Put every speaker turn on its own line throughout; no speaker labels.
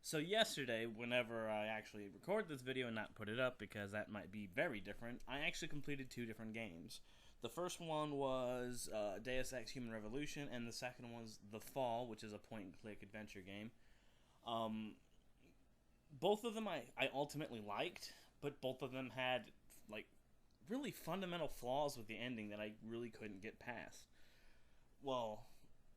So yesterday, whenever I actually record this video and not put it up because that might be very different, I actually completed two different games. The first one was Deus Ex Human Revolution, and the second was The Fall, which is a point-and-click adventure game. Um, Both of them I ultimately liked, but both of them had like really fundamental flaws with the ending that I really couldn't get past. Well,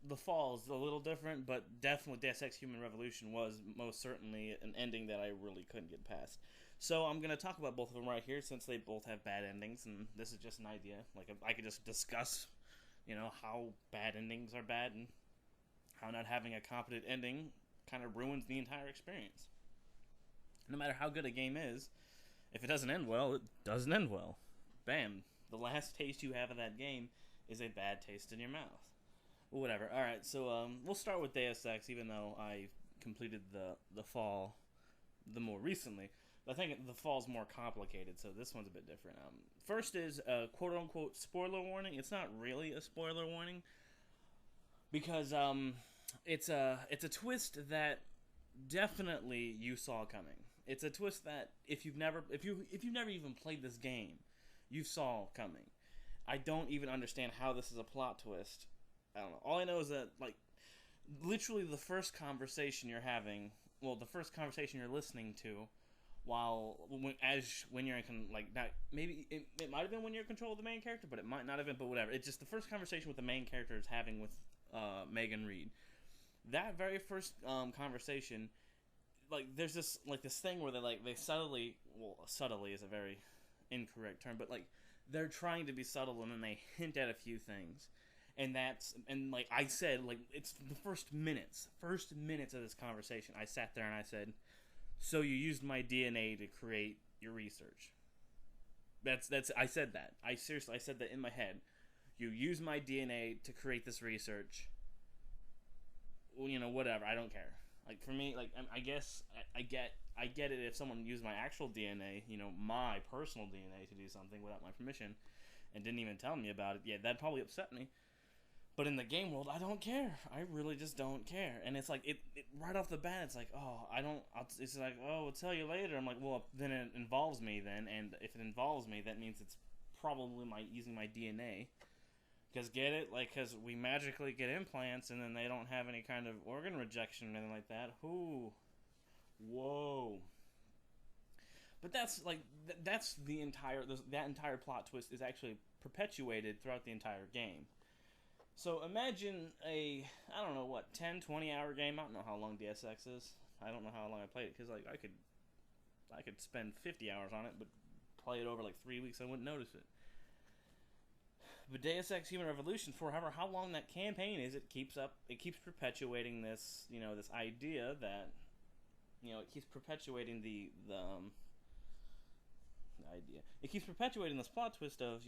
the Fall is a little different, but definitely Deus Ex Human Revolution was most certainly an ending that I really couldn't get past. So I'm gonna talk about both of them right here since they both have bad endings, and this is just an idea. Like I could just discuss, how bad endings are bad and how not having a competent ending kind of ruins the entire experience. No matter how good a game is, if it doesn't end well, it doesn't end well. Bam. The last taste you have of that game is a bad taste in your mouth. Whatever. All right, so we'll start with Deus Ex, even though I completed the Fall the more recently. I think the Fall's more complicated, so this one's a bit different. First is a quote unquote spoiler warning. It's not really a spoiler warning because it's a twist that definitely you saw coming. It's a twist that if you've never even played this game, you saw coming. I don't even understand how this is a plot twist. I don't know. All I know is that, like, literally the first conversation you're having, well, the first conversation you're listening to, when you're in, like, not, maybe it might have been when you're in control of the main character, but it might not have been, but whatever. It's just the first conversation with the main character is having with Megan Reed. That very first conversation, like, there's this thing where they subtly, well, subtly is a very incorrect term, but, like, they're trying to be subtle and then they hint at a few things. And like I said, like, it's the first minutes of this conversation. I sat there and I said, "So you used my DNA to create your research?" I said that. I said that in my head. You used my DNA to create this research. Well, whatever. I don't care. Like, for me, like, I guess I get it if someone used my actual DNA, my personal DNA, to do something without my permission, and didn't even tell me about it. Yeah, that'd probably upset me. But in the game world, I don't care. I really just don't care. And it's like, it right off the bat, it's like, oh, it's like, oh, we'll tell you later. I'm like, well, then it involves me then. And if it involves me, that means it's probably using my DNA. Because get it? Like, because we magically get implants and then they don't have any kind of organ rejection or anything like that. Ooh. Whoa. But that's, like, that's that entire plot twist is actually perpetuated throughout the entire game. So imagine I don't know, 10, 20 hour game. I don't know how long Deus Ex is. I don't know how long I played it, because, like, I could spend 50 hours on it, but play it over, like, 3 weeks, I wouldn't notice it. But Deus Ex Human Revolution, for however how long that campaign is, it keeps perpetuating this, this idea that, it keeps perpetuating the idea. It keeps perpetuating this plot twist of,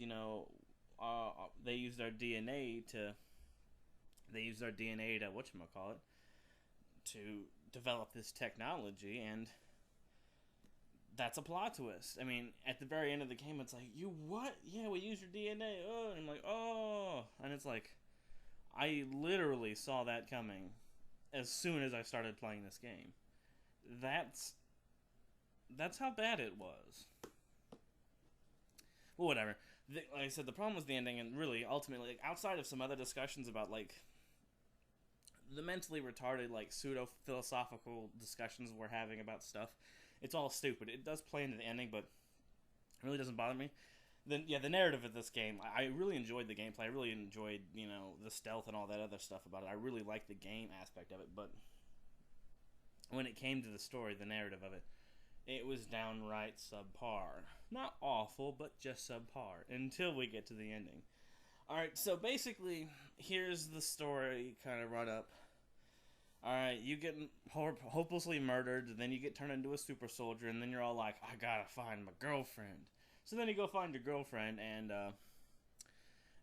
they use their DNA to whatchamacallit, to develop this technology, and that's a plot twist. I mean, at the very end of the game, it's like, you what? Yeah, we use your DNA. Oh, and I'm like, oh, and it's like, I literally saw that coming as soon as I started playing this game. That's how bad it was. Well, whatever. Like I said, the problem was the ending, and really, ultimately, like, outside of some other discussions about, like, the mentally retarded, like, pseudo-philosophical discussions we're having about stuff, it's all stupid. It does play into the ending, but it really doesn't bother me. Then, yeah, the narrative of this game, I really enjoyed the gameplay. I really enjoyed, the stealth and all that other stuff about it. I really liked the game aspect of it, but when it came to the story, the narrative of it, it was downright subpar. Not awful, but just subpar. Until we get to the ending. Alright, so basically, here's the story kind of run up. Alright, you get hopelessly murdered, then you get turned into a super soldier, and then you're all like, I gotta find my girlfriend. So then you go find your girlfriend, and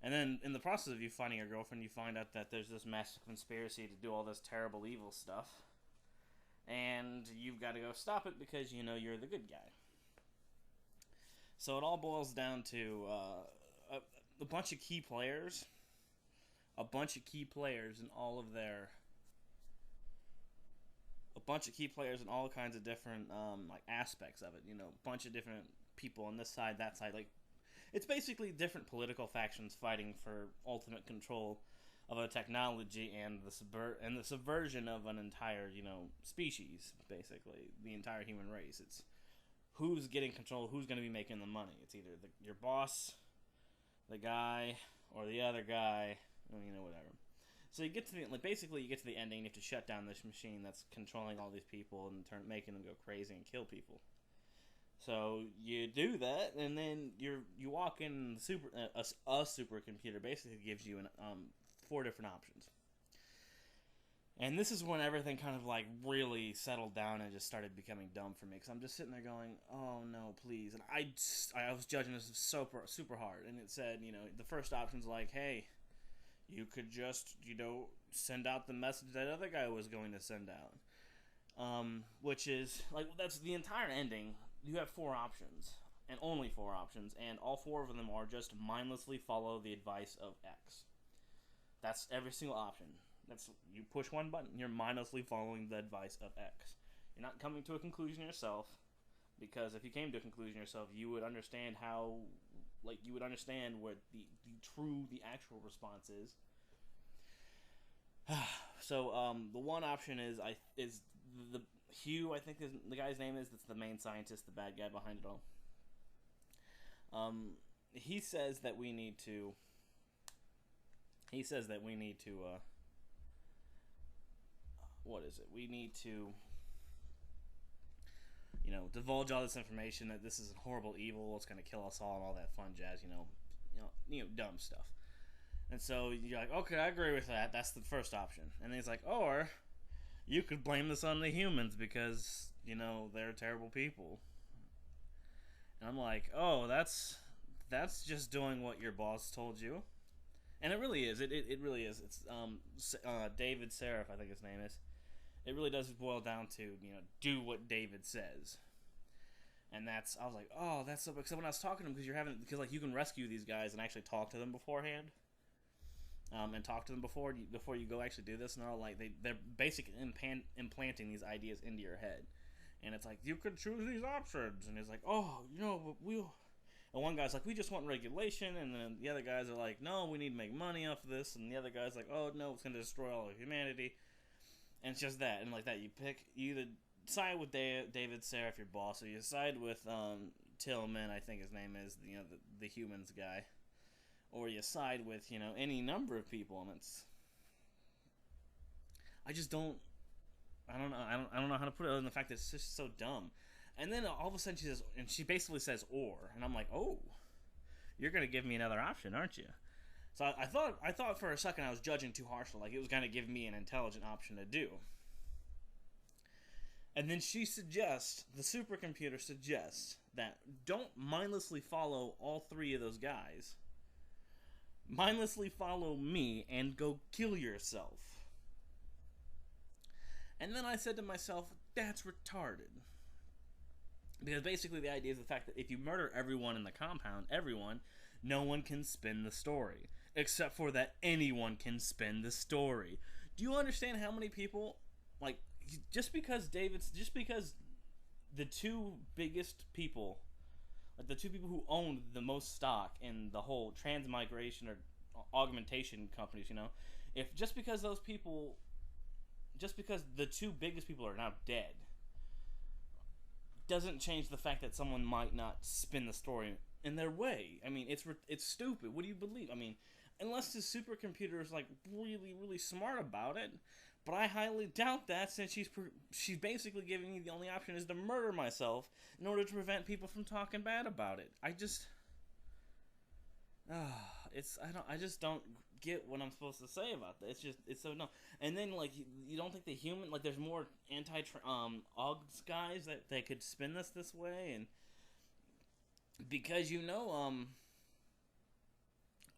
then in the process of you finding your girlfriend, you find out that there's this massive conspiracy to do all this terrible evil stuff. And you've got to go stop it because, you're the good guy. So it all boils down to a bunch of key players. And all of their a bunch of key players and all kinds of different like aspects of it. You know, a bunch of different people on this side, that side. Like, it's basically different political factions fighting for ultimate control of a technology and the subversion of an entire, you know, species. Basically, the entire human race. It's who's getting control, who's going to be making the money. It's either your boss, the guy, or the other guy. You know, whatever. So you get to basically you get to the ending. You have to shut down this machine that's controlling all these people and making them go crazy and kill people. So you do that, and then you walk in. A supercomputer basically gives you 4 different options. And this is when everything kind of like really settled down and just started becoming dumb for me, because I'm just sitting there going, "Oh no, please!" And I was judging this super hard, and it said, you know, the first option's like, "Hey, you could just, you know, send out the message that other guy was going to send out," which is like, that's the entire ending. You have 4 options, and only 4 options, and all 4 of them are just mindlessly follow the advice of X. That's every single option. That's, you push one button, you're mindlessly following the advice of X. You're not coming to a conclusion yourself, because if you came to a conclusion yourself, you would understand how, like, you would understand what the actual response is. So, the one option is the Hugh, I think is the guy's name is, that's the main scientist, the bad guy behind it all. He says that we need to, what is it? We need to, you know, divulge all this information, that this is a horrible evil, it's going to kill us all, and all that fun jazz, you know, dumb stuff. And so you're like, okay, I agree with that. That's the first option. And then he's like, or you could blame this on the humans because, you know, they're terrible people. And I'm like, oh, that's just doing what your boss told you. And it really is. It really is. It's David Seraph, I think his name is. It really does boil down to, you know, do what David says. And I was like, oh, that's so. Because when I was talking to him, because like you can rescue these guys and actually talk to them beforehand. And talk to them before you go actually do this, and they're all like, they're basically implanting these ideas into your head, and it's like, you could choose these options, and it's like, oh, you know, but we'll. And one guy's like, we just want regulation, and then the other guys are like, no, we need to make money off of this, and the other guy's like, oh no, it's gonna destroy all of humanity, and it's just that, and like that, you either side with David Seraph, your boss, or you side with Tillman, I think his name is, you know, the humans guy. Or you side with, you know, any number of people, and I don't know how to put it other than the fact that it's just so dumb. And then all of a sudden she basically says or, and I'm like, oh, you're gonna give me another option, aren't you? So I thought for a second I was judging too harshly, like it was gonna give me an intelligent option to do. And then the supercomputer suggests that don't mindlessly follow all 3 of those guys. Mindlessly follow me and go kill yourself. And then I said to myself, that's retarded. Because basically the idea is the fact that if you murder everyone in the compound, no one can spin the story. Except for that anyone can spin the story. Do you understand how many people, like, just because the 2 biggest people, like the 2 people who owned the most stock in the whole transmigration or augmentation companies, you know, just because the 2 biggest people are now dead, doesn't change the fact that someone might not spin the story in their way. I mean, it's stupid. What do you believe? I mean, unless the supercomputer is like really, really smart about it. But I highly doubt that, since she's basically giving me the only option is to murder myself in order to prevent people from talking bad about it. I just don't get what I'm supposed to say about that. It's so dumb. And then like you don't think the human, like, there's more Augs guys that they could spin this way, and because you know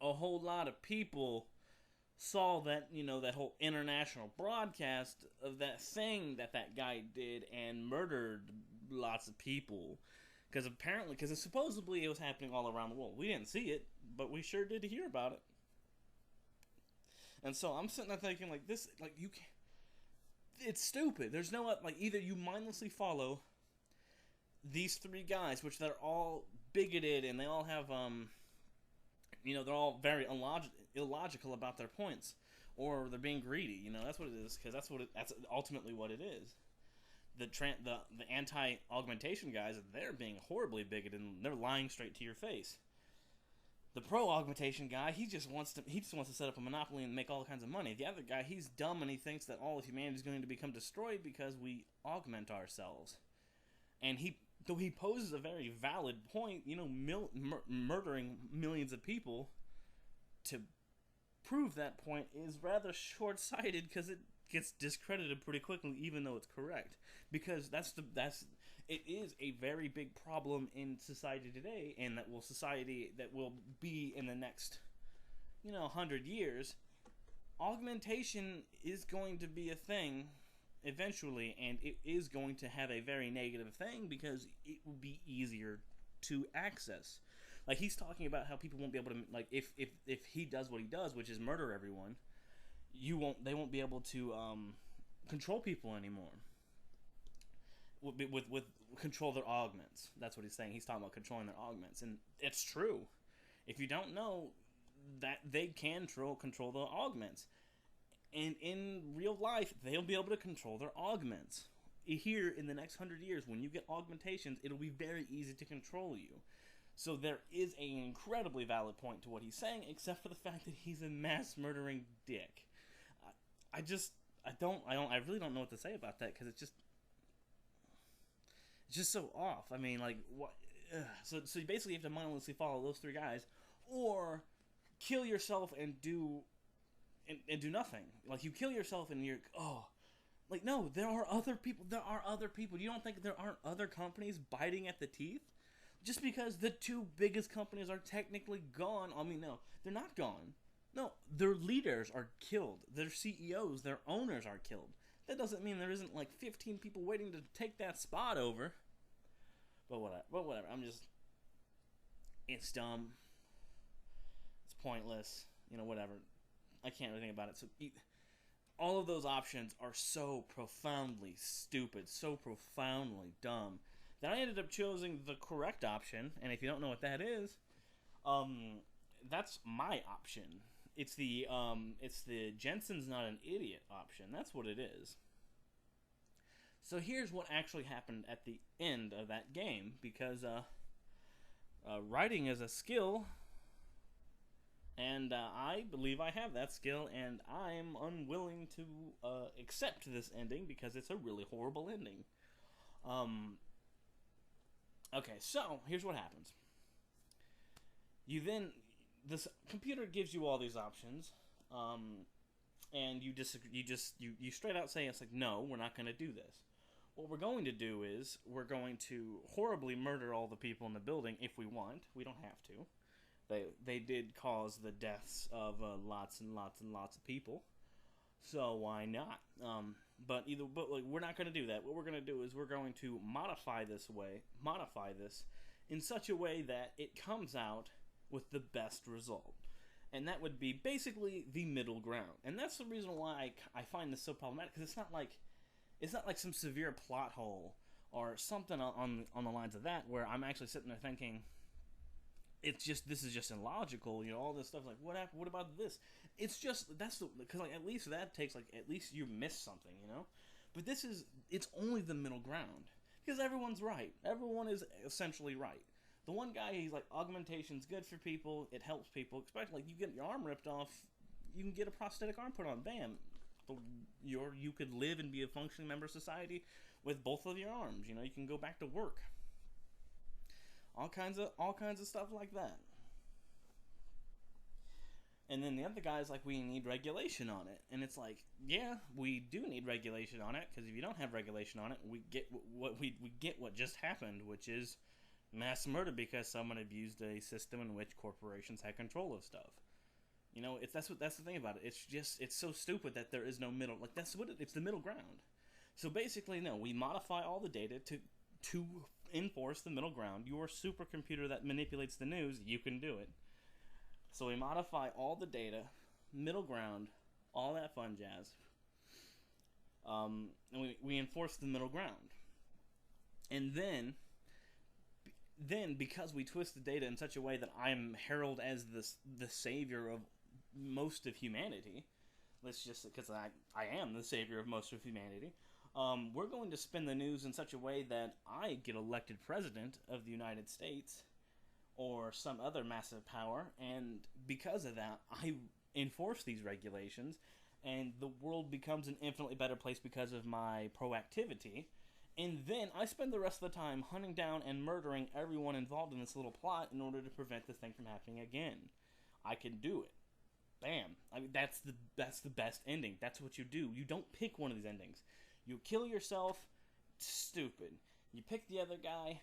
a whole lot of people saw that, you know, that whole international broadcast of that thing that guy did and murdered lots of people, because supposedly it was happening all around the world. We didn't see it, but we sure did hear about it. And so I'm sitting there thinking, like, this, like, you can't, it's stupid. There's no, like, either you mindlessly follow these three guys, which they're all bigoted and they all have, they're all very illogical about their points, or they're being greedy. That's what it is, because that's ultimately what it is. The anti-augmentation guys, they're being horribly bigoted and they're lying straight to your face. The pro-augmentation guy, he just wants to set up a monopoly and make all kinds of money. The other guy, he's dumb and he thinks that all of humanity is going to become destroyed because we augment ourselves. And though he poses a very valid point, murdering millions of people to prove that point is rather short-sighted, because it gets discredited pretty quickly, even though it's correct. Because it is a very big problem in society today, and that will be in the next 100 years. Augmentation is going to be a thing eventually, and it is going to have a very negative thing, because it will be easier to access. Like, he's talking about how people won't be able to, like, if he does what he does, which is murder everyone, they won't be able to control people anymore. With control their augments. That's what he's saying. He's talking about controlling their augments, and it's true. If you don't know that, they can control the augments, and in real life, they'll be able to control their augments. Here, in the next 100 years, when you get augmentations, it'll be very easy to control you. So there is an incredibly valid point to what he's saying, except for the fact that he's a mass murdering dick. I really don't know what to say about that, because it's just so off. I mean, like, what? So you basically have to mindlessly follow those three guys, or kill yourself and do nothing. Like, you kill yourself and you're, like, no, there are other people. There are other people. You don't think there aren't other companies biting at the teeth? Just because the two biggest companies are technically gone, I mean, no, they're not gone. No, their leaders are killed. Their CEOs, their owners are killed. That doesn't mean there isn't, like, 15 people waiting to take that spot over. But whatever. It's dumb. It's pointless. Whatever. I can't really think about it. So, all of those options are so profoundly stupid, so profoundly dumb, that I ended up choosing the correct option. And if you don't know what that is, that's my option. It's the Jensen's not an idiot option. That's what it is. So here's what actually happened at the end of that game, because writing is a skill, and I believe I have that skill, and I'm unwilling to accept this ending, because it's a really horrible ending. Okay, so here's what happens. This computer gives you all these options, and you straight out say, it's like, no, we're not going to do this. What we're going to do is, we're going to horribly murder all the people in the building if we want. We don't have to. They did cause the deaths of lots and lots and lots of people, so why not? But we're not going to do that. What we're going to do is, we're going to modify this in such a way that it comes out with the best result. And that would be basically the middle ground. And that's the reason why I find this so problematic, because it's not like some severe plot hole or something on the lines of that, where I'm actually sitting there thinking, this is just illogical, all this stuff, like, what happened, what about this? It's just, because, like, at least that takes, like, at least you missed something, But it's only the middle ground, because everyone's right. Everyone is essentially right. The one guy, he's like, augmentation's good for people, it helps people, especially, like, you get your arm ripped off, you can get a prosthetic arm put on, bam. You could live and be a functioning member of society with both of your arms, you can go back to work. All kinds of stuff like that. And then the other guy's like, we need regulation on it. And it's like, yeah, we do need regulation on it, because if you don't have regulation on it, we get what just happened, which is mass murder, because someone abused a system in which corporations had control of stuff. That's the thing about it. It's so stupid that there is no middle. Like, it's the middle ground. So basically, no, we modify all the data to enforce the middle ground. Your supercomputer that manipulates the news, you can do it. So we modify all the data, middle ground, all that fun jazz. And we enforce the middle ground. And then because we twist the data in such a way that I'm heralded as the savior of most of humanity, let's just, because I am the savior of most of humanity, we're going to spin the news in such a way that I get elected president of the United States or some other massive power, and because of that, I enforce these regulations, and the world becomes an infinitely better place because of my proactivity. And then I spend the rest of the time hunting down and murdering everyone involved in this little plot in order to prevent this thing from happening again. I can do it. Bam. I mean, that's the best ending. That's what you do. You don't pick one of these endings. You kill yourself. Stupid. You pick the other guy.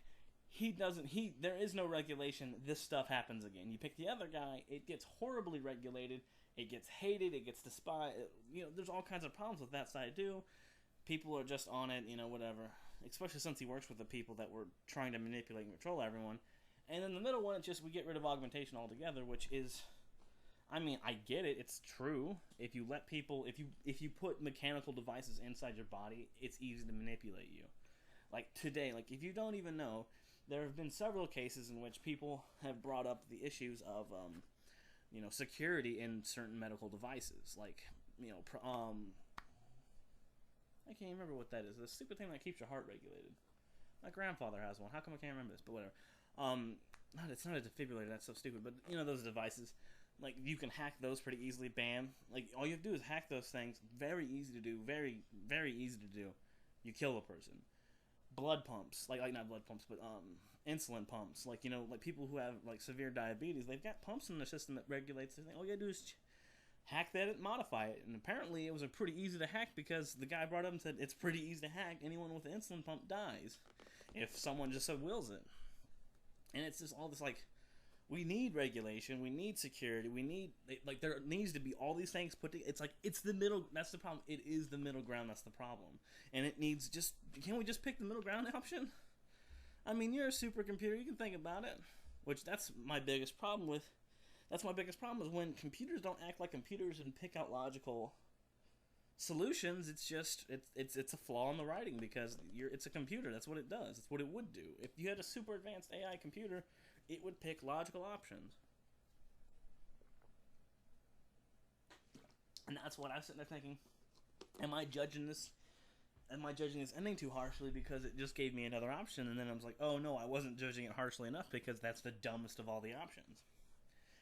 There is no regulation. This stuff happens again. You pick the other guy. It gets horribly regulated. It gets hated. It gets despised. There's all kinds of problems with that side too. People are just on it, whatever. Especially since he works with the people that were trying to manipulate and control everyone. And in the middle one, it's just we get rid of augmentation altogether, which is, I get it. It's true. If you let people, if you put mechanical devices inside your body, it's easy to manipulate you. Like today, if you don't even know, there have been several cases in which people have brought up the issues of, security in certain medical devices, I can't remember what that is. The stupid thing that keeps your heart regulated. My grandfather has one. How come I can't remember this? But whatever. It's not a defibrillator. That's so stupid. But those devices, you can hack those pretty easily. Bam. All you have to do is hack those things. Very easy to do. Very, very easy to do. You kill a person. Blood pumps, not blood pumps, but insulin pumps. People who have severe diabetes, they've got pumps in their system that regulates the thing. All you gotta do is hack that and modify it. And apparently it was pretty easy to hack because the guy brought up and said it's pretty easy to hack. Anyone with an insulin pump dies if someone just so wills it. And it's just all this we need regulation, we need security, we need there needs to be all these things put together. It's the middle. That's the problem. It is the middle ground. That's the problem. And it needs can't we just pick the middle ground option? You're a supercomputer. You can think about it. Which that's my biggest problem with. That's my biggest problem is when computers don't act like computers and pick out logical solutions. It's just it's a flaw in the writing because it's a computer. That's what it does. It's what it would do. If you had a super advanced AI computer, it would pick logical options. And that's what I was sitting there thinking. Am I judging this ending too harshly because it just gave me another option? And then I was like, oh no, I wasn't judging it harshly enough because that's the dumbest of all the options.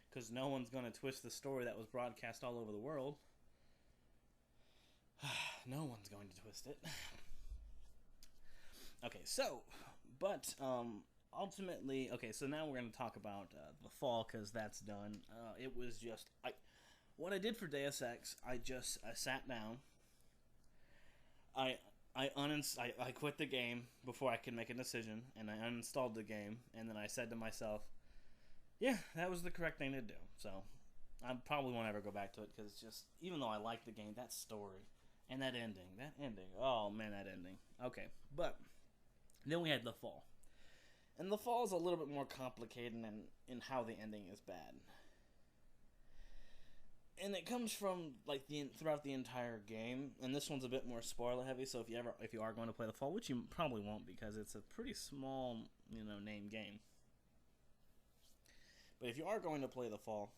Because no one's going to twist the story that was broadcast all over the world. No one's going to twist it. Okay, so, but, ultimately, so now we're going to talk about the fall, because that's done. It was just, what I did for Deus Ex, I sat down, I quit the game before I could make a decision, and I uninstalled the game, and then I said to myself, yeah, that was the correct thing to do. So I probably won't ever go back to it because it's just, even though I like the game, that story and that ending, oh man, that ending. Okay, but then we had The Fall. And The Fall is a little bit more complicated in how the ending is bad. And it comes from throughout the entire game, and this one's a bit more spoiler heavy, so if you are going to play The Fall, which you probably won't because it's a pretty small, name game. But if you are going to play The Fall,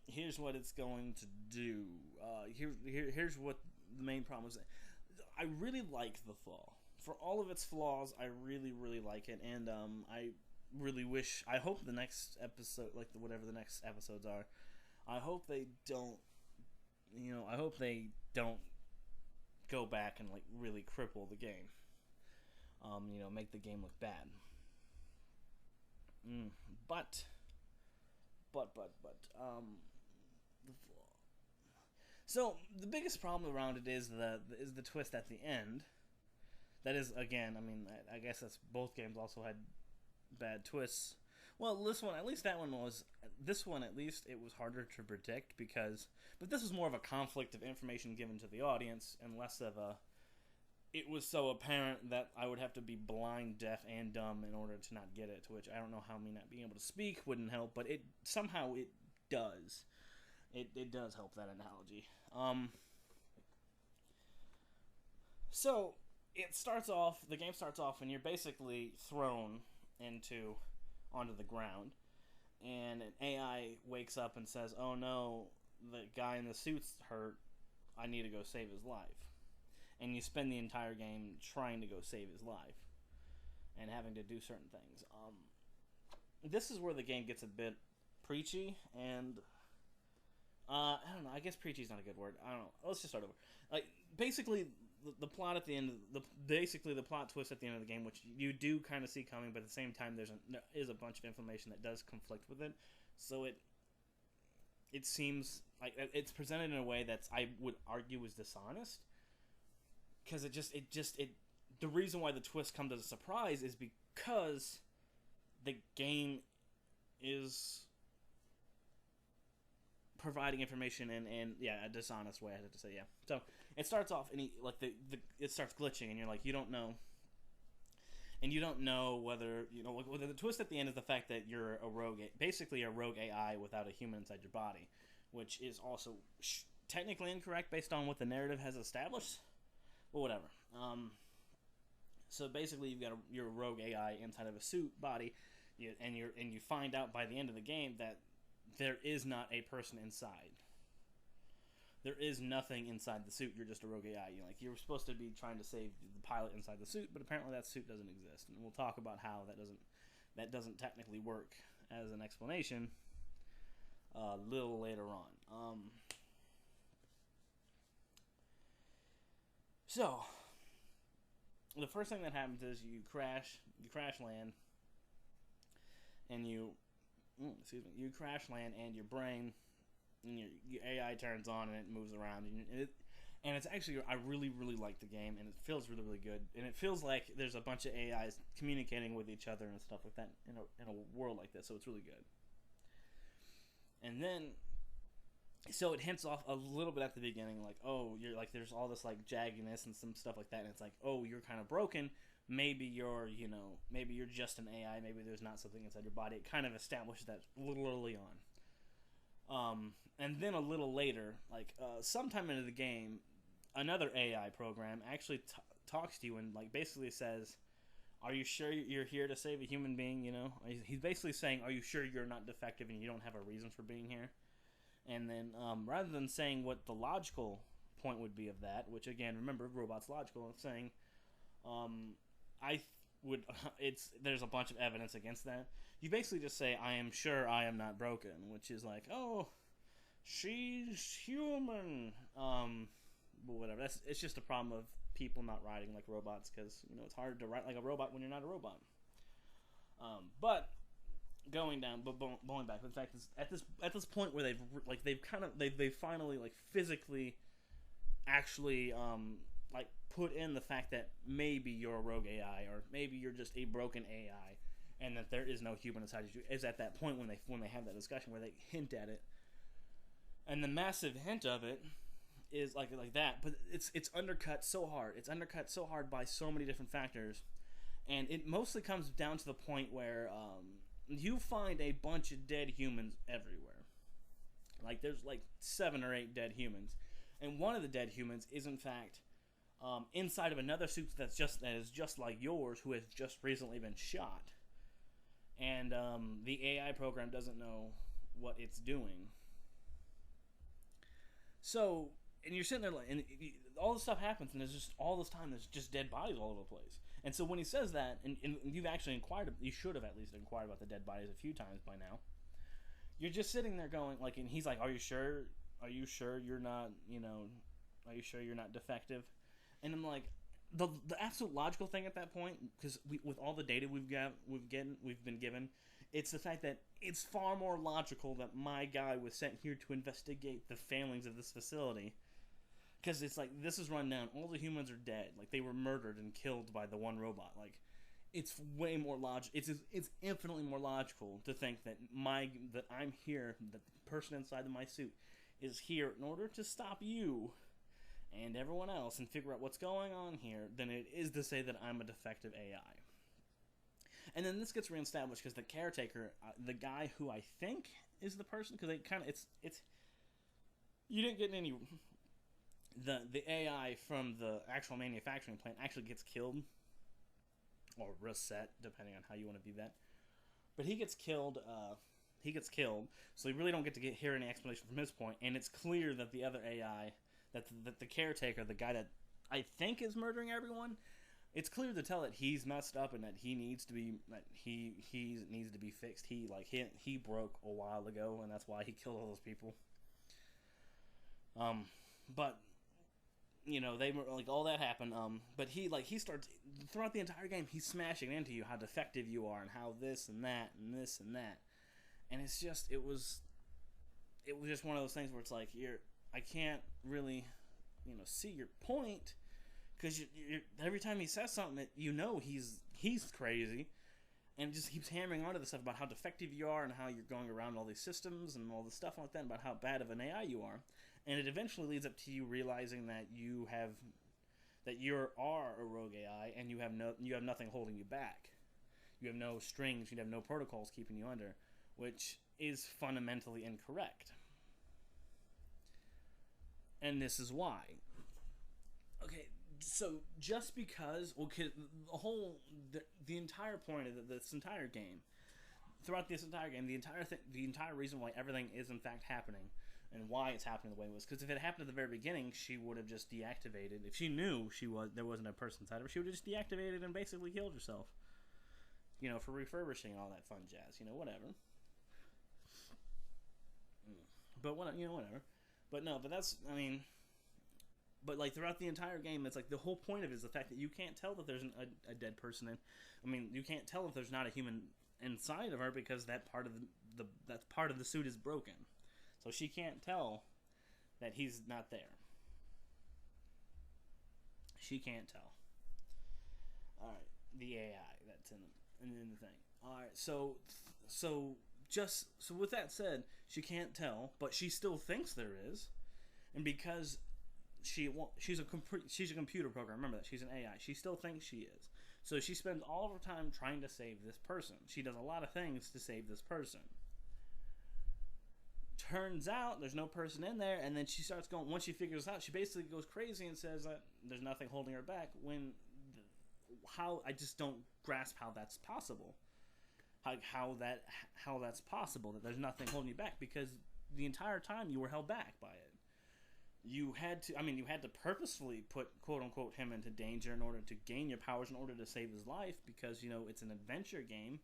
here's what it's going to do. Here's what the main problem is. I really like The Fall. For all of its flaws, I really, really like it. And I really I hope the next episode, whatever the next episodes are, I hope they don't, go back and, really cripple the game. Make the game look bad. But so the biggest problem around it is the twist at the end. That is, again, I guess that's both games also had bad twists. Well, this one at least it was harder to predict but this was more of a conflict of information given to the audience and less of it was so apparent that I would have to be blind, deaf, and dumb in order to not get it, which I don't know how me not being able to speak wouldn't help, but it does. It does help that analogy. So the game starts off, and you're basically thrown onto the ground, and an AI wakes up and says, "Oh no, the guy in the suit's hurt. I need to go save his life." And you spend the entire game trying to go save his life and having to do certain things. This is where the game gets a bit preachy, and I don't know. I guess preachy is not a good word. I don't know. Let's just start over. Like, basically, the plot at the end, the plot twist at the end of the game, which you do kind of see coming, but at the same time, there is a bunch of information that does conflict with it. So it seems like it's presented in a way that's, I would argue, is dishonest, because the reason why the twist comes as a surprise is because the game is providing information in a dishonest way. I had to say, yeah. So it starts off, and it starts glitching, and you're like, you don't know whether whether the twist at the end is the fact that you're basically a rogue AI without a human inside your body, which is also technically incorrect based on what the narrative has established. But whatever. So basically, you're a rogue AI inside of a suit body, and you find out by the end of the game that there is not a person inside. There is nothing inside the suit. You're just a rogue AI. You're supposed to be trying to save the pilot inside the suit, but apparently that suit doesn't exist. And we'll talk about how that doesn't technically work as an explanation a little later on. So the first thing that happens is you crash land, and you crash land, and your brain and your AI turns on, and it moves around, and it's actually, I really, really like the game, and it feels really, really good, and it feels like there's a bunch of AIs communicating with each other and stuff like that in a world like this, so it's really good. And then, so it hints off a little bit at the beginning, like, oh, you're like, there's all this like jaggedness and some stuff like that, and it's like, oh, you're kind of broken. Maybe you're just an AI. Maybe there's not something inside your body. It kind of establishes that a little early on. And then a little later, like sometime into the game, another AI program actually talks to you and like basically says, "Are you sure you're here to save a human being?" He's basically saying, "Are you sure you're not defective and you don't have a reason for being here?" And then rather than saying what the logical point would be of that, which again, remember, robots logical, it's saying, there's a bunch of evidence against that. You basically just say, "I am sure I am not broken," which is like, oh, she's human. But whatever. It's just a problem of people not writing like robots, because it's hard to write like a robot when you're not a robot. But going back, in fact, at this point where they've finally like physically actually like put in the fact that maybe you're a rogue AI, or maybe you're just a broken AI, and that there is no human inside you, is at that point when they have that discussion where they hint at it. And the massive hint of it is like that, but it's undercut so hard. It's undercut so hard by so many different factors, and it mostly comes down to the point where you find a bunch of dead humans everywhere. Like there's like 7 or 8 dead humans, and one of the dead humans is in fact inside of another suit that is just like yours, who has just recently been shot, and the AI program doesn't know what it's doing. So, and you're sitting there, and all this stuff happens, and there's just all this time, there's just dead bodies all over the place. And so when he says that, and you've actually you should have at least inquired about the dead bodies a few times by now. You're just sitting there going, like, and he's like, "Are you sure? Are you sure you're not, are you sure you're not defective?" And I'm like, the absolute logical thing at that point, because with all the data we've been given, it's the fact that it's far more logical that my guy was sent here to investigate the failings of this facility. Because it's like, this is run down. All the humans are dead. Like, they were murdered and killed by the one robot. Like, it's way more it's infinitely more logical to think that I'm here, that the person inside of my suit is here in order to stop you and everyone else and figure out what's going on here, than it is to say that I'm a defective AI. And then this gets reestablished because the caretaker, the guy who I think is the person, because they kind of, you didn't get any the AI from the actual manufacturing plant actually gets killed or reset, depending on how you want to view that. But he gets killed. He gets killed, so you really don't get to hear any explanation from his point. And it's clear that the other AI, that the caretaker, the guy that I think is murdering everyone, it's clear to tell that he's messed up and that he needs to be needs to be fixed. He broke a while ago, and that's why he killed all those people. But they were like all that happened. But he starts throughout the entire game. He's smashing into you how defective you are and how this and that and this and that. And it's just it was just one of those things where it's like I can't really see your point, because every time he says something that he's crazy, and just keeps hammering onto the stuff about how defective you are and how you're going around all these systems and all this stuff like that, about how bad of an AI you are. And it eventually leads up to you realizing that you are a rogue AI, and you have nothing holding you back. You have no strings, you have no protocols keeping you under, which is fundamentally incorrect. And this is why. Okay, so just because the entire point of this entire game, throughout this entire game, the entire reason why everything is in fact happening and why it's happening the way it was, because if it happened at the very beginning, she would have just deactivated. If she knew there wasn't a person inside of her, she would have just deactivated and basically killed herself. For refurbishing and all that fun jazz. Whatever. But whatever. But that's, but like throughout the entire game, it's like the whole point of it is the fact that you can't tell that there's a dead person in. You can't tell if there's not a human inside of her, because that part of the suit is broken. So she can't tell that he's not there. She can't tell. All right, the AI that's in the thing. All right, so with that said, she can't tell, but she still thinks there is, and because she's a computer program. Remember that she's an AI. She still thinks she is. So she spends all of her time trying to save this person. She does a lot of things to save this person. Turns out there's no person in there, and then she starts going. Once she figures out, she basically goes crazy and says that there's nothing holding her back. I just don't grasp how that's possible. How that's possible that there's nothing holding you back, because the entire time you were held back by it. You had to purposefully put quote unquote him into danger in order to gain your powers, in order to save his life, because it's an adventure game.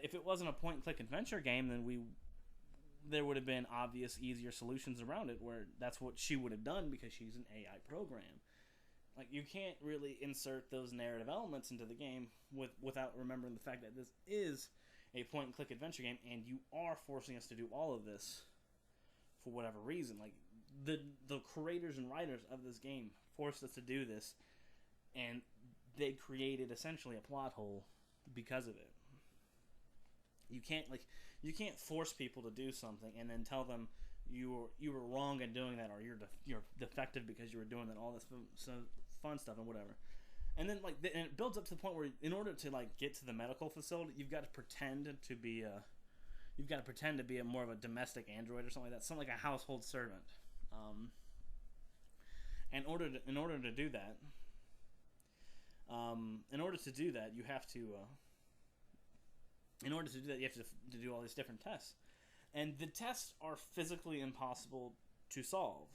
If it wasn't a point and click adventure game, then there would have been obvious, easier solutions around it, where that's what she would have done, because she's an AI program. You can't really insert those narrative elements into the game without remembering the fact that this is a point and click adventure game, and you are forcing us to do all of this for whatever reason. The creators and writers of this game forced us to do this, and they created essentially a plot hole because of it. You can't force people to do something and then tell them you were wrong in doing that, or you're defective because you were doing that, all this fun stuff and whatever. And then and it builds up to the point where, in order to get to the medical facility, you've got to pretend to be more of a domestic android or something like that, something like a household servant. In order to do that, you have to. In order to do that, you have to do all these different tests, and the tests are physically impossible to solve.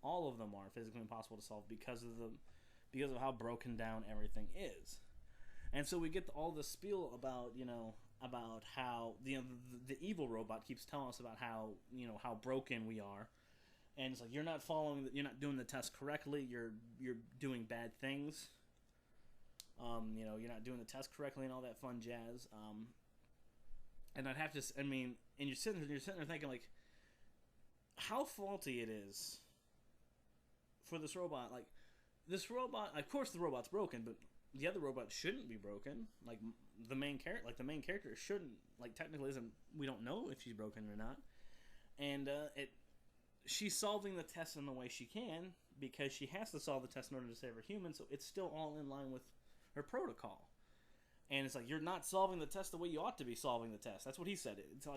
All of them are physically impossible to solve because of how broken down everything is. And so we get all this spiel about how the evil robot keeps telling us about how broken we are. And it's like, you're not doing the test correctly. You're doing bad things. You're not doing the test correctly and all that fun jazz. And I'd have to, and you're sitting there thinking, how faulty it is for this robot. This robot, of course, the robot's broken, but the other robot shouldn't be broken. The main character shouldn't, technically isn't. We don't know if she's broken or not. And she's solving the test in the way she can, because she has to solve the test in order to save her human, so it's still all in line with her protocol. And it's you're not solving the test the way you ought to be solving the test. That's what he said. It's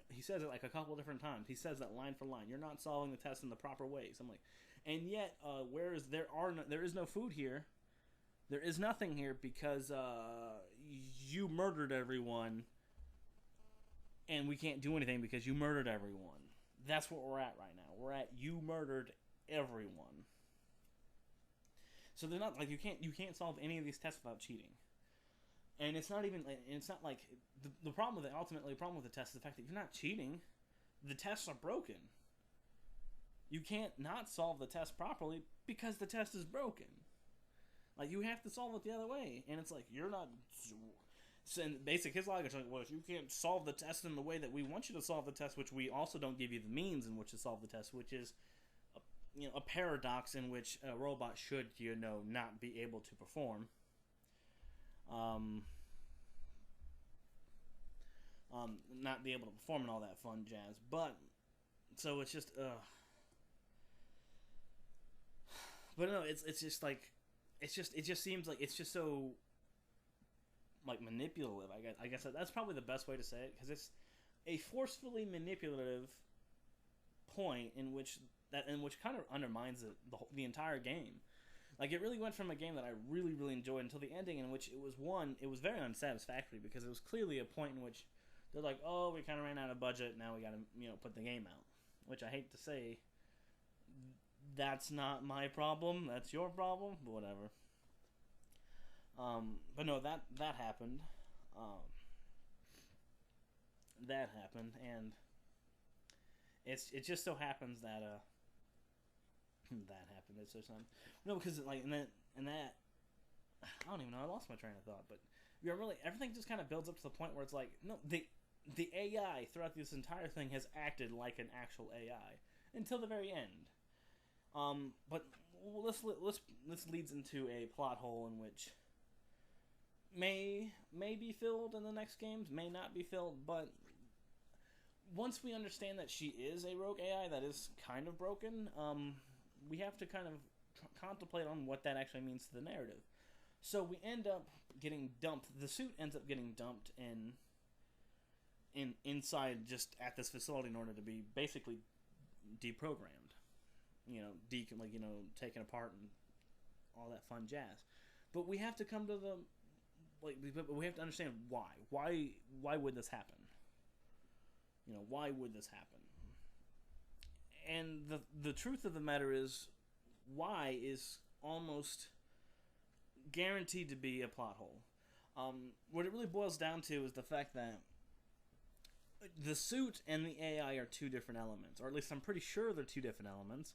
he says it a couple different times. He says that line for line. You're not solving the test in the proper ways. I'm like, And yet, whereas there is no food here, there is nothing here because you murdered everyone, and we can't do anything because you murdered everyone. That's what we're at right now. We're at you murdered everyone. So they're not like you can't solve any of these tests without cheating. And it's not even it's not like the problem with it. Ultimately, the problem with the test is the fact that you're not cheating. The tests are broken. You can't not solve the test properly because the test is broken. Like, you have to solve it the other way, and it's like you're not. So in basic, his logic is like, well, if you can't solve the test in the way that we want you to solve the test, which we also don't give you the means in which to solve the test, which is a paradox in which a robot should not be able to perform. Not be able to perform and all that fun jazz, but so it's just but no, it's just like it just seems like it's just so like manipulative. I guess that's probably the best way to say it, because it's a forcefully manipulative point in which kind of undermines the entire game. Like, it really went from a game that I really, really enjoyed until the ending, in which it was very unsatisfactory, because it was clearly a point in which they're like, oh, we kind of ran out of budget, now we got to put the game out. Which I hate to say, that's not my problem, that's your problem, but whatever. But no, that happened. That happened, and it just so happens that that happened. It's just no, because like and that I don't even know. I lost my train of thought, but really everything just kind of builds up to the point where it's like, no, the AI throughout this entire thing has acted like an actual AI until the very end. But this leads into a plot hole in which may be filled in the next games, may not be filled, but once we understand that she is a rogue AI that is kind of broken, we have to kind of contemplate on what that actually means to the narrative. So we end up getting dumped. The suit ends up getting dumped inside just at this facility in order to be basically deprogrammed. Taken apart and all that fun jazz. But we have to come to the we have to understand why. Why would this happen? Why would this happen? And the truth of the matter is, why is almost guaranteed to be a plot hole. What it really boils down to is the fact that the suit and the AI are two different elements, or at least I'm pretty sure they're two different elements,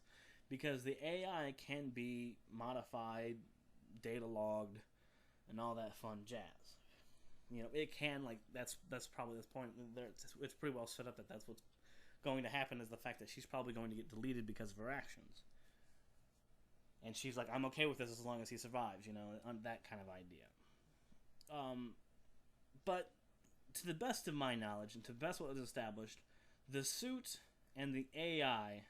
because the AI can be modified, data logged, and all that fun jazz. It can, that's probably this point. It's pretty well set up that that's what's going to happen, is the fact that she's probably going to get deleted because of her actions. And she's like, I'm okay with this as long as he survives, that kind of idea. But to the best of my knowledge, and to the best what was established, the suit and the AI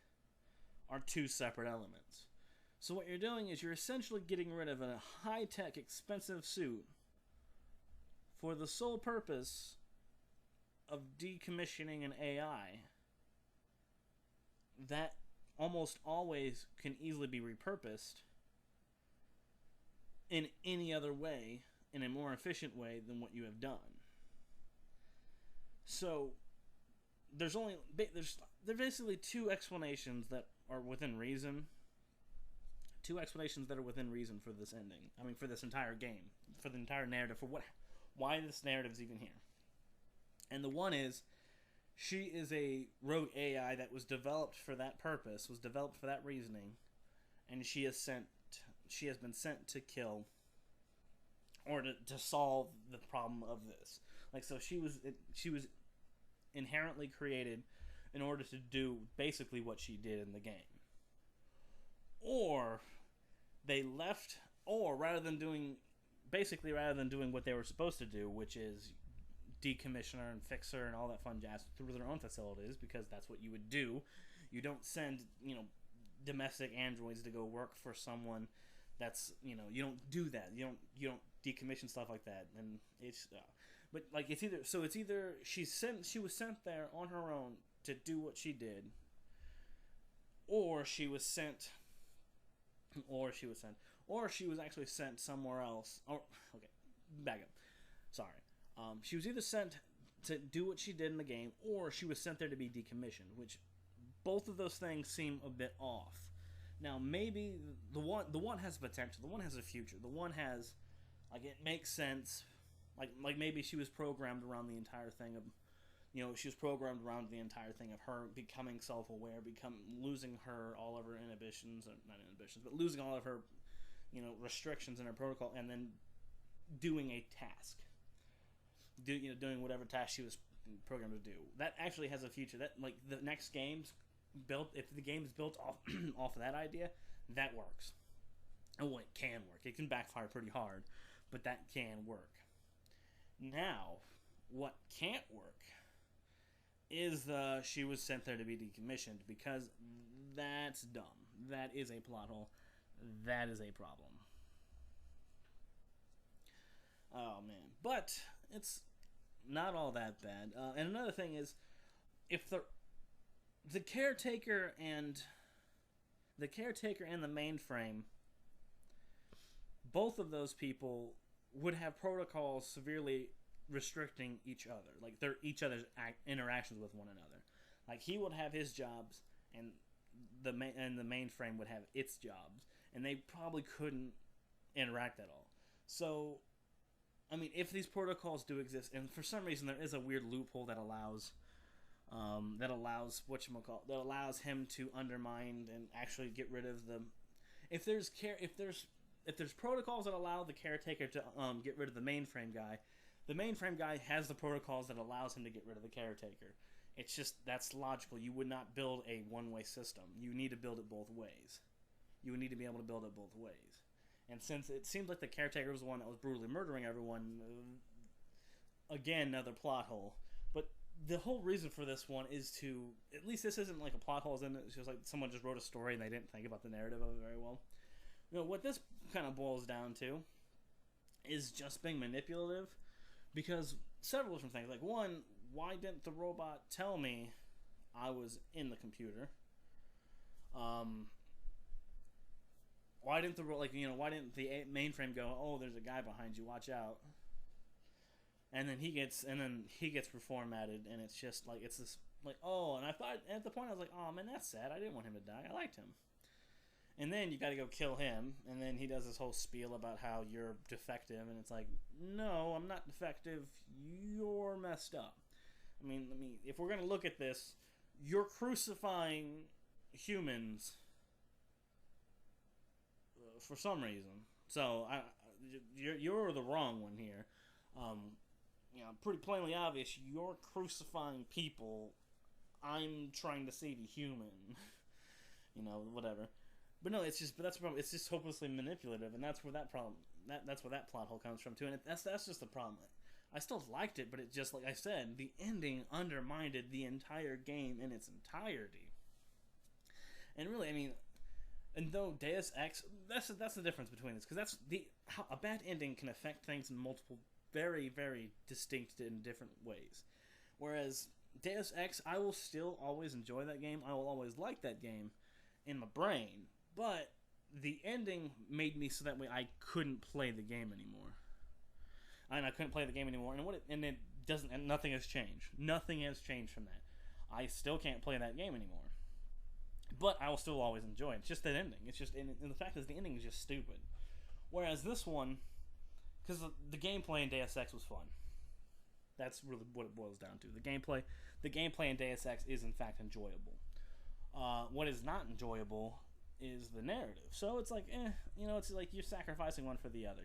are two separate elements. So what you're doing is you're essentially getting rid of a high-tech, expensive suit for the sole purpose of decommissioning an AI that almost always can easily be repurposed in any other way, in a more efficient way than what you have done. So there are basically two explanations that are within reason. Two explanations that are within reason for this ending. I mean, for this entire game, for the entire narrative, for why this narrative is even here. And the one is, she is a rogue AI that was developed for that purpose, was developed for that reasoning, and she has been sent to kill, or to solve the problem of this. So she was inherently created in order to do basically what she did in the game. Or they left, rather than doing what they were supposed to do, which is decommission her and fix her and all that fun jazz through their own facilities, because that's what you would do. You don't send, domestic androids to go work for someone that's, you don't do that. You don't decommission stuff like that. And it's, but it's either she was sent there on her own to do what she did, or she was sent or she was sent, or she was actually sent somewhere else. Or okay, back up. Sorry. She was either sent to do what she did in the game, or she was sent there to be decommissioned, which both of those things seem a bit off. Now, maybe the one has potential. The one has a future. The one has, like, it makes sense. Like maybe she was programmed around the entire thing of, she was programmed around the entire thing of her becoming self-aware, losing all of her inhibitions, or not inhibitions, but losing all of her, restrictions in her protocol, and then doing a task. Doing whatever task she was programmed to do. That actually has a future. That, like, the next game's built, if the game's built off of that idea, that works. Oh, it can work. It can backfire pretty hard, but that can work. Now, what can't work is she was sent there to be decommissioned, because that's dumb. That is a plot hole. That is a problem. Oh, man. But it's not all that bad. And another thing is, if the caretaker and the mainframe, both of those people would have protocols severely restricting each other, like each other's interactions with one another. Like, he would have his jobs, and the mainframe would have its jobs, and they probably couldn't interact at all. So, I mean, if these protocols do exist, and for some reason there is a weird loophole that allows him to undermine and actually get rid of them. If there's protocols that allow the caretaker to get rid of the mainframe guy has the protocols that allows him to get rid of the caretaker. It's just, that's logical. You would not build a one-way system. You need to build it both ways. You would need to be able to build it both ways. And since it seems like the caretaker was the one that was brutally murdering everyone, again, another plot hole. But the whole reason for this one is to, at least this isn't like a plot hole, isn't it? It's just like someone just wrote a story and they didn't think about the narrative of it very well. What this kind of boils down to is just being manipulative, because several different things. Like, one, why didn't the robot tell me I was in the computer? Why didn't the mainframe go, oh, there's a guy behind you, watch out? And then he gets reformatted, and it's just like, it's this, like, oh, and I thought, at the point I was like, oh man, that's sad, I didn't want him to die, I liked him. And then you gotta go kill him, and then he does this whole spiel about how you're defective, and it's like, no, I'm not defective, you're messed up. I mean, if we're gonna look at this, you're crucifying humans for some reason. So, you're the wrong one here. Pretty plainly obvious, you're crucifying people, I'm trying to save a human. Whatever. But no, that's the problem. It's just hopelessly manipulative, and that's where that problem, that's where that plot hole comes from too. And that's just the problem. I still liked it, but it just, like I said, the ending undermined the entire game in its entirety. And really, I mean, and though Deus Ex, that's the difference between this, because how a bad ending can affect things in multiple, very, very distinct and different ways. Whereas Deus Ex, I will still always enjoy that game. I will always like that game in my brain. But the ending made me so that way I couldn't play the game anymore. And I couldn't play the game anymore. And nothing has changed. Nothing has changed from that. I still can't play that game anymore. But I will still always enjoy it. It's just that ending. It's just, and the fact is the ending is just stupid. Whereas this one, because the gameplay in Deus Ex was fun. That's really what it boils down to. The gameplay in Deus Ex is in fact enjoyable. What is not enjoyable is the narrative. So it's like, it's like you're sacrificing one for the other,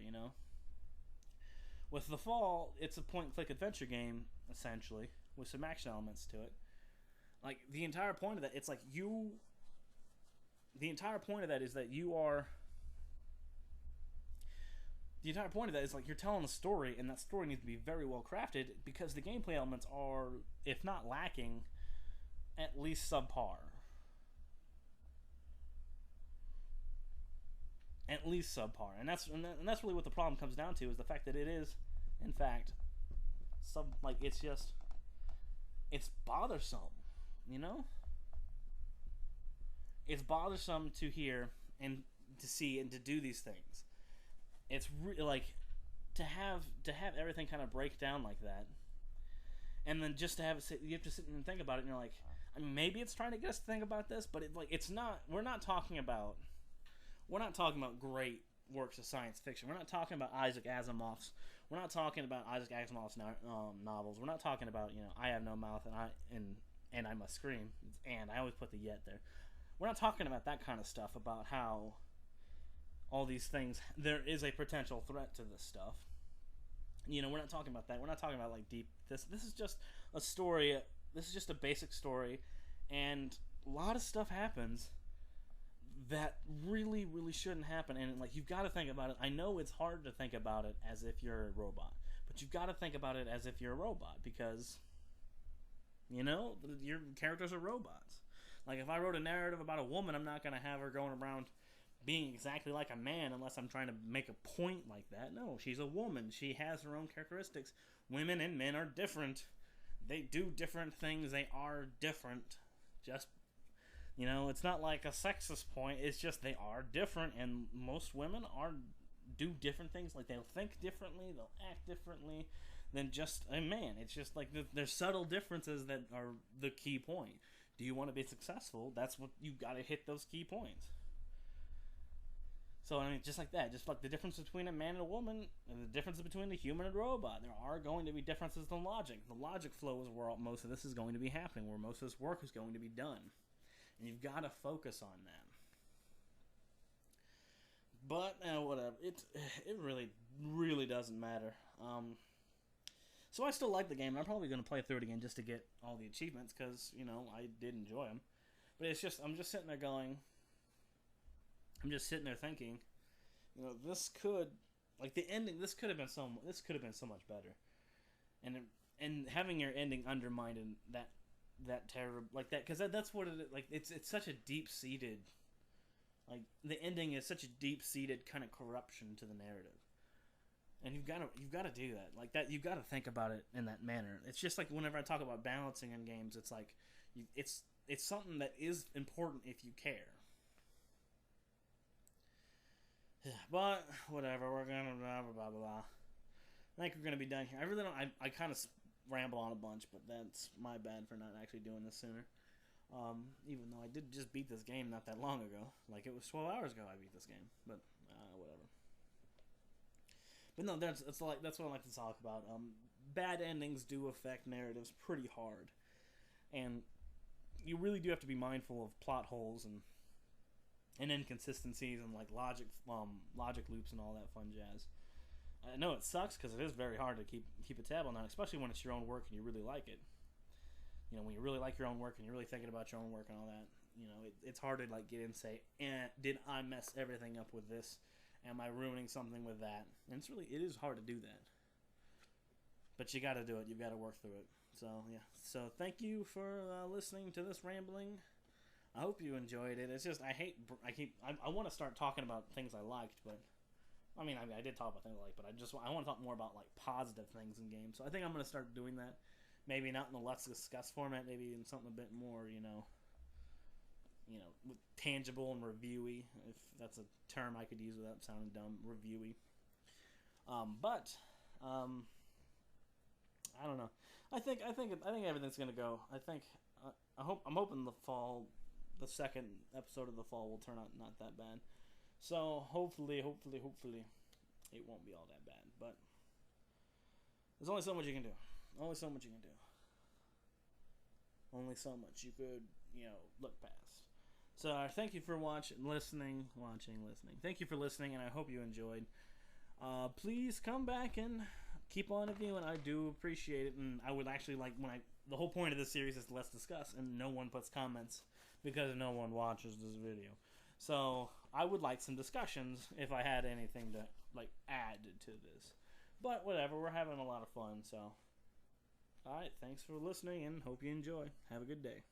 With The Fall, it's a point-and-click adventure game, essentially, with some action elements to it. Like, the entire point of that, it's like the entire point of that is that you're telling a story, and that story needs to be very well crafted, because the gameplay elements are, if not lacking, at least subpar. At least subpar, and that's really what the problem comes down to, is the fact that it is, in fact, it's bothersome, It's bothersome to hear and to see and to do these things. It's like to have everything kind of break down like that, and then just to have it you have to sit and think about it, and you're like, I mean, maybe it's trying to get us to think about this, but it's not. We're not talking about great works of science fiction. We're not talking about Isaac Asimov's. We're not talking about Isaac Asimov's novels. We're not talking about I Have No Mouth and I Must Scream. And I always put the yet there. We're not talking about that kind of stuff, about how all these things, there is a potential threat to this stuff. We're not talking about that. We're not talking about like deep. This is just a story. This is just a basic story, and a lot of stuff happens that really, really shouldn't happen. And like, you've got to think about it. I know it's hard to think about it as if you're a robot, but you've got to think about it as if you're a robot, because your characters are robots. Like, if I wrote a narrative about a woman, I'm not going to have her going around being exactly like a man unless I'm trying to make a point like that. No, she's a woman. She has her own characteristics. Women and men are different. They do different things. They are different. Just, it's not like a sexist point. It's just they are different, and most women do different things. Like, they'll think differently. They'll act differently than just a man. It's just like there's subtle differences that are the key point. Do you want to be successful? That's what you've got to hit, those key points. So, I mean, just like that. Just like the difference between a man and a woman, and the difference between a human and a robot. There are going to be differences in logic. The logic flow is where most of this is going to be happening, where most of this work is going to be done. And you've got to focus on that. But, whatever. It really, really doesn't matter. So I still like the game. I'm probably going to play through it again just to get all the achievements, because, I did enjoy them. But it's just, I'm just sitting there going, I'm just sitting there thinking, this could, like, the ending, this could have been so much better. And having your ending undermined in that terrible, like that, because that's what it is. Like, it's such a deep-seated, like, the ending is such a deep-seated kind of corruption to the narrative. And you've got to do that. Like that, you've got to think about it in that manner. It's just like whenever I talk about balancing in games, it's like it's something that is important if you care. But whatever, we're gonna blah blah blah blah. I think we're gonna be done here. I really don't. I kind of ramble on a bunch, but that's my bad for not actually doing this sooner. Even though I did just beat this game not that long ago, like it was 12 hours ago I beat this game, but whatever. But no, that's what I like to talk about. Bad endings do affect narratives pretty hard, and you really do have to be mindful of plot holes and inconsistencies and like logic loops and all that fun jazz. I know it sucks because it is very hard to keep a tab on that, especially when it's your own work and you really like it. When you really like your own work and you're really thinking about your own work and all that, it's hard to like get in and say, did I mess everything up with this? Am I ruining something with that? And it is hard to do that. But you got to do it. You've got to work through it. So, yeah. So, thank you for listening to this rambling. I hope you enjoyed it. It's just, I want to start talking about things I liked, but, I did talk about things I liked, but I want to talk more about, like, positive things in games. So, I think I'm going to start doing that. Maybe not in the Let's Discuss format, maybe in something a bit more, tangible and reviewy, if that's a term I could use without sounding dumb, reviewy. But I don't know. I think everything's gonna go. I'm hoping the second episode of the fall will turn out not that bad. So hopefully, it won't be all that bad. But there's only so much you can do. Only so much you can do. Only so much you could, look past. So thank you for listening. Thank you for listening, and I hope you enjoyed. Please come back and keep on reviewing. I do appreciate it, and I would actually like the whole point of this series is Let's Discuss, and no one puts comments because no one watches this video. So I would like some discussions if I had anything to add to this. But whatever, we're having a lot of fun. So, all right, thanks for listening, and hope you enjoy. Have a good day.